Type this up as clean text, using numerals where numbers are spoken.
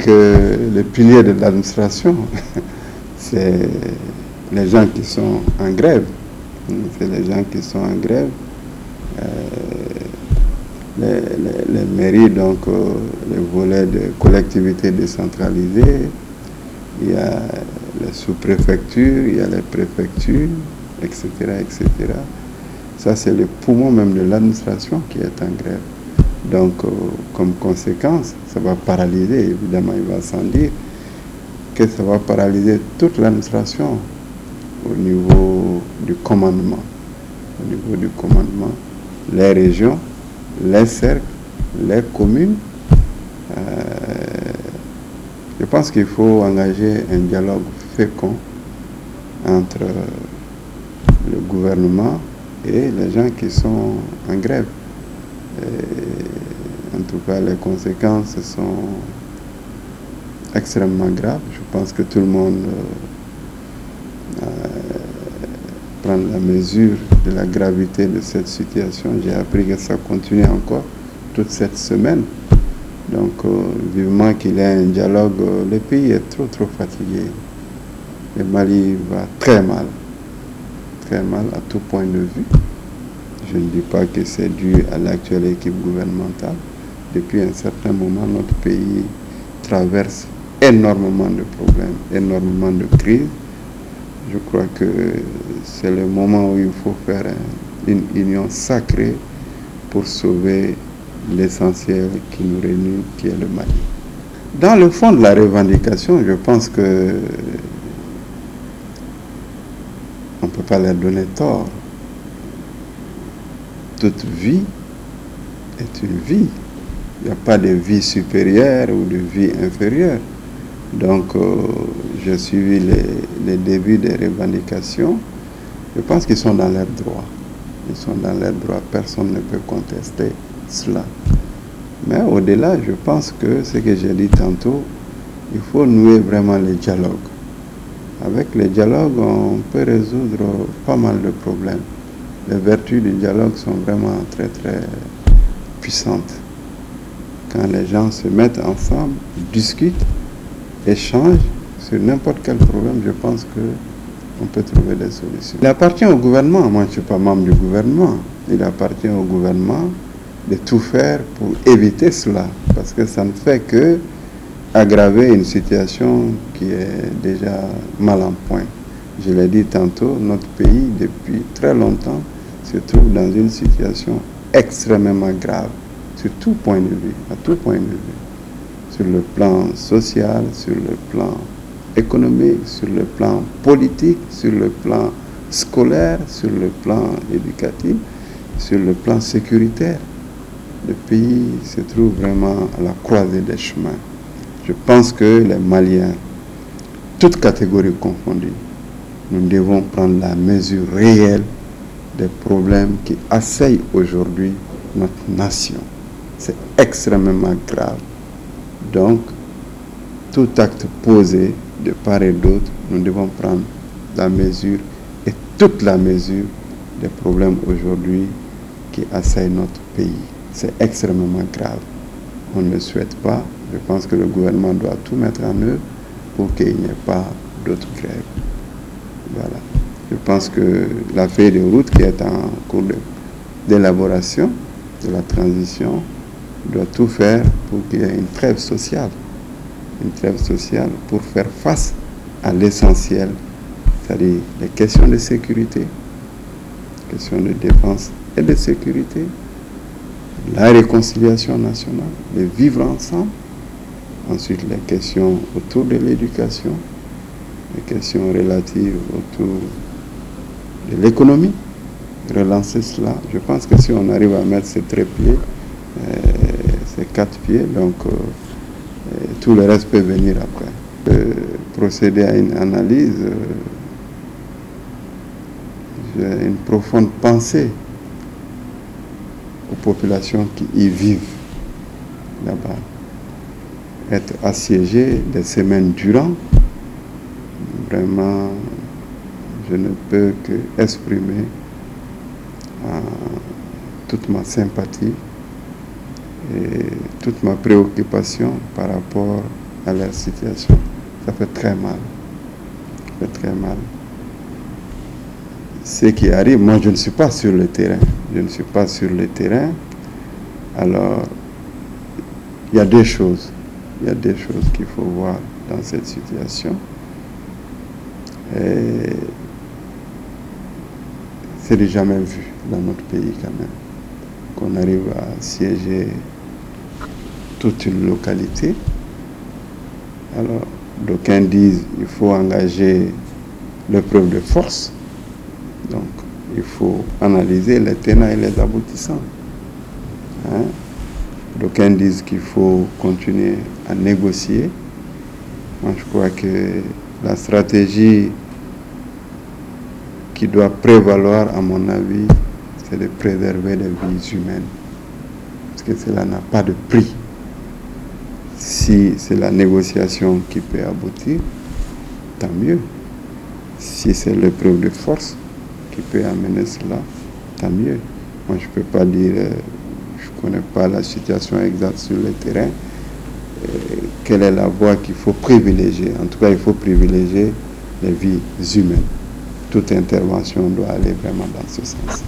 que les piliers de l'administration, c'est les gens qui sont en grève. C'est les gens qui sont en grève. Les mairies, donc les volets de collectivités décentralisées, il y a les sous-préfectures, il y a les préfectures, etc., etc. Ça, c'est le poumon même de l'administration qui est en grève. Donc, comme conséquence, ça va paralyser, évidemment, il va sans dire que ça va paralyser toute l'administration au niveau du commandement. Au niveau du commandement, les régions, les cercles, les communes. Je pense qu'il faut engager un dialogue fécond entre le gouvernement et les gens qui sont en grève. En tout cas, les conséquences sont extrêmement graves. Je pense que tout le monde prend la mesure de la gravité de cette situation. J'ai appris que ça continue encore toute cette semaine. Donc, vivement qu'il y ait un dialogue, le pays est trop fatigué. Le Mali va très mal à tout point de vue. Je ne dis pas que c'est dû à l'actuelle équipe gouvernementale. Depuis un certain moment, notre pays traverse énormément de problèmes, énormément de crises. Je crois que c'est le moment où il faut faire une union sacrée pour sauver l'essentiel qui nous réunit, qui est le Mali. Dans le fond de la revendication, je pense que on ne peut pas leur donner tort. Toute vie est une vie. Il n'y a pas de vie supérieure ou de vie inférieure. Donc, j'ai suivi les débuts des revendications. Je pense qu'ils sont dans leurs droits. Ils sont dans leurs droits. Personne ne peut contester cela. Mais au-delà, je pense que ce que j'ai dit tantôt, il faut nouer vraiment le dialogue. Avec le dialogue, on peut résoudre pas mal de problèmes. Les vertus du dialogue sont vraiment très puissantes. Quand les gens se mettent ensemble, discutent, échangent sur n'importe quel problème, je pense qu'on peut trouver des solutions. Il appartient au gouvernement, moi je ne suis pas membre du gouvernement, il appartient au gouvernement de tout faire pour éviter cela, parce que ça ne fait que aggraver une situation qui est déjà mal en point. Je l'ai dit tantôt, notre pays, depuis très longtemps, se trouve dans une situation extrêmement grave, sur tout point de vue, à tout point de vue. Sur le plan social, sur le plan économique, sur le plan politique, sur le plan scolaire, sur le plan éducatif, sur le plan sécuritaire. Le pays se trouve vraiment à la croisée des chemins. Je pense que les Maliens, toutes catégories confondues, nous devons prendre la mesure réelle des problèmes qui assaillent aujourd'hui notre nation. C'est extrêmement grave. Donc, tout acte posé de part et d'autre, nous devons prendre la mesure et toute la mesure des problèmes aujourd'hui qui assaillent notre pays. C'est extrêmement grave. On ne le souhaite pas. Je pense que le gouvernement doit tout mettre en œuvre pour qu'il n'y ait pas d'autres grèves. Voilà. Je pense que la feuille de route qui est en cours d'élaboration de la transition doit tout faire pour qu'il y ait une trêve sociale pour faire face à l'essentiel, c'est-à-dire les questions de sécurité, questions de défense et de sécurité, la réconciliation nationale, le vivre ensemble, ensuite les questions autour de l'éducation, les questions relatives autour de l'économie, relancer cela. Je pense que si on arrive à mettre ces trépieds, ces 4 pieds, donc tout le reste peut venir après. Procéder à une analyse, j'ai une profonde pensée aux populations qui y vivent là-bas. Être assiégé des semaines durant, vraiment, je ne peux que exprimer toute ma sympathie et toute ma préoccupation par rapport à leur situation. Ça fait très mal. Ça fait très mal. Ce qui arrive, moi je ne suis pas sur le terrain. Je ne suis pas sur le terrain. Alors, il y a des choses. Il y a des choses qu'il faut voir dans cette situation. Et c'est du jamais vu dans notre pays quand même. Qu'on arrive à siéger toute une localité. Alors, d'aucuns disent qu'il faut engager l'épreuve de force. Donc, il faut analyser les tenants et les aboutissants. Hein? D'aucuns disent qu'il faut continuer à négocier. Moi, je crois que la stratégie qui doit prévaloir, à mon avis, c'est de préserver les vies humaines. Parce que cela n'a pas de prix. Si c'est la négociation qui peut aboutir, tant mieux. Si c'est l'épreuve de force qui peut amener cela, tant mieux. Moi, je ne peux pas dire, je ne connais pas la situation exacte sur le terrain, quelle est la voie qu'il faut privilégier. En tout cas, il faut privilégier les vies humaines. Toute intervention doit aller vraiment dans ce sens.